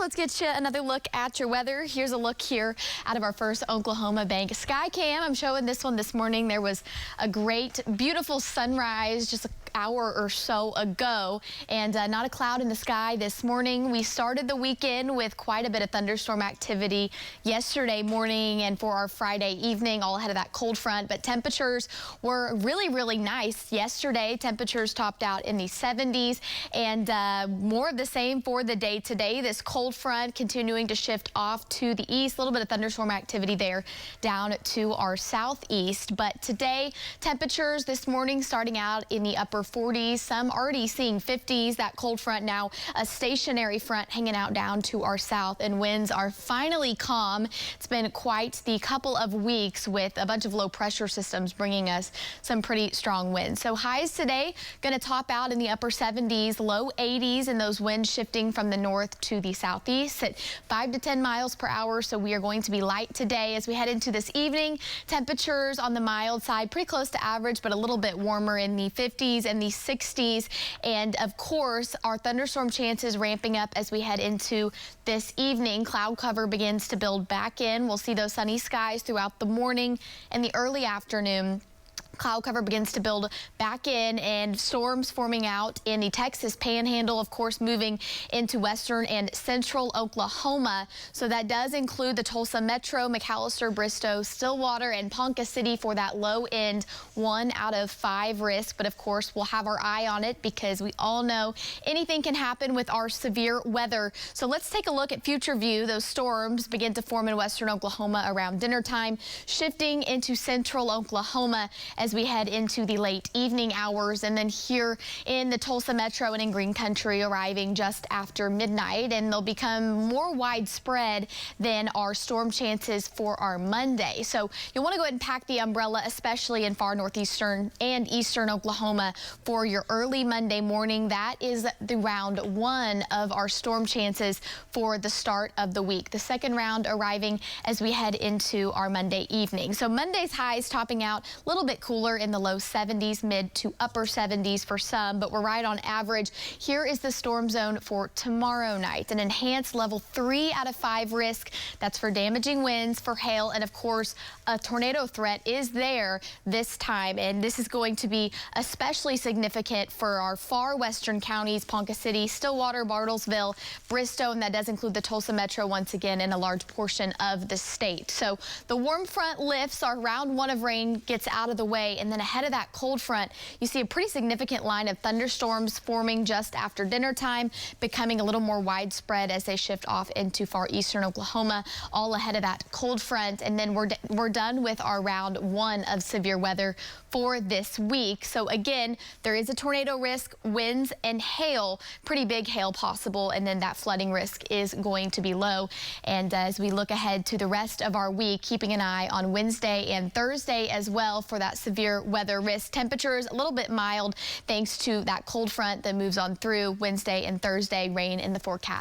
let's get you another look at your weather. Here's a look here out of our first Oklahoma Bank Sky Cam. I'm showing this one this morning. There was a great, beautiful sunrise just an hour or so ago, and not a cloud in the sky this morning. We started the weekend with quite a bit of thunderstorm activity yesterday morning and for our Friday evening, all ahead of that cold front, but temperatures were really nice yesterday. Temperatures topped out in the 70s, and more of the same for the day today. This cold front continuing to shift off to the east. A little bit of thunderstorm activity there down to our southeast, but today temperatures this morning starting out in the upper 40s, some already seeing 50s. That cold front now a stationary front hanging out down to our south, and winds are finally calm. It's been quite the couple of weeks with a bunch of low pressure systems bringing us some pretty strong winds. So highs today going to top out in the upper 70s, low 80s, and those winds shifting from the north to the southeast at 5 to 10 miles per hour. So we are going to be light today as we head into this evening. Temperatures on the mild side, pretty close to average, but a little bit warmer in the 50s and the 60s. And of course, our thunderstorm chances ramping up as we head into this evening. Cloud cover begins to build back in. We'll see those sunny skies throughout the morning and the early afternoon. Cloud cover begins to build back in, and storms forming out in the Texas Panhandle, of course, moving into western and central Oklahoma. So that does include the Tulsa Metro, McAllister, Bristow, Stillwater, and Ponca City for that low end 1 out of 5 risk. But of course, we'll have our eye on it because we all know anything can happen with our severe weather. So let's take a look at future view. Those storms begin to form in western Oklahoma around dinner time, shifting into central Oklahoma as we head into the late evening hours, and then here in the Tulsa Metro and in Green Country arriving just after midnight, and they'll become more widespread than our storm chances for our Monday. So you'll want to go ahead and pack the umbrella, especially in far northeastern and eastern Oklahoma for your early Monday morning. That is the round 1 of our storm chances for the start of the week. The second round arriving as we head into our Monday evening. So Monday's highs topping out a little bit cooler in the low 70s, mid to upper 70s for some, but we're right on average. Here is the storm zone for tomorrow night. An enhanced level 3 out of 5 risk. That's for damaging winds, for hail, and of course a tornado threat is there this time, and this is going to be especially significant for our far western counties: Ponca City, Stillwater, Bartlesville, Bristow, and that does include the Tulsa Metro once again in a large portion of the state. So the warm front lifts, our round 1 of rain gets out of the way, and then ahead of that cold front, you see a pretty significant line of thunderstorms forming just after dinner time, becoming a little more widespread as they shift off into far eastern Oklahoma, all ahead of that cold front. And then we're done with our round 1 of severe weather for this week. So again, there is a tornado risk, winds and hail, pretty big hail possible, and then that flooding risk is going to be low. And as we look ahead to the rest of our week, keeping an eye on Wednesday and Thursday as well for that severe weather risk. Temperatures a little bit mild thanks to that cold front that moves on through Wednesday and Thursday. Rain in the forecast.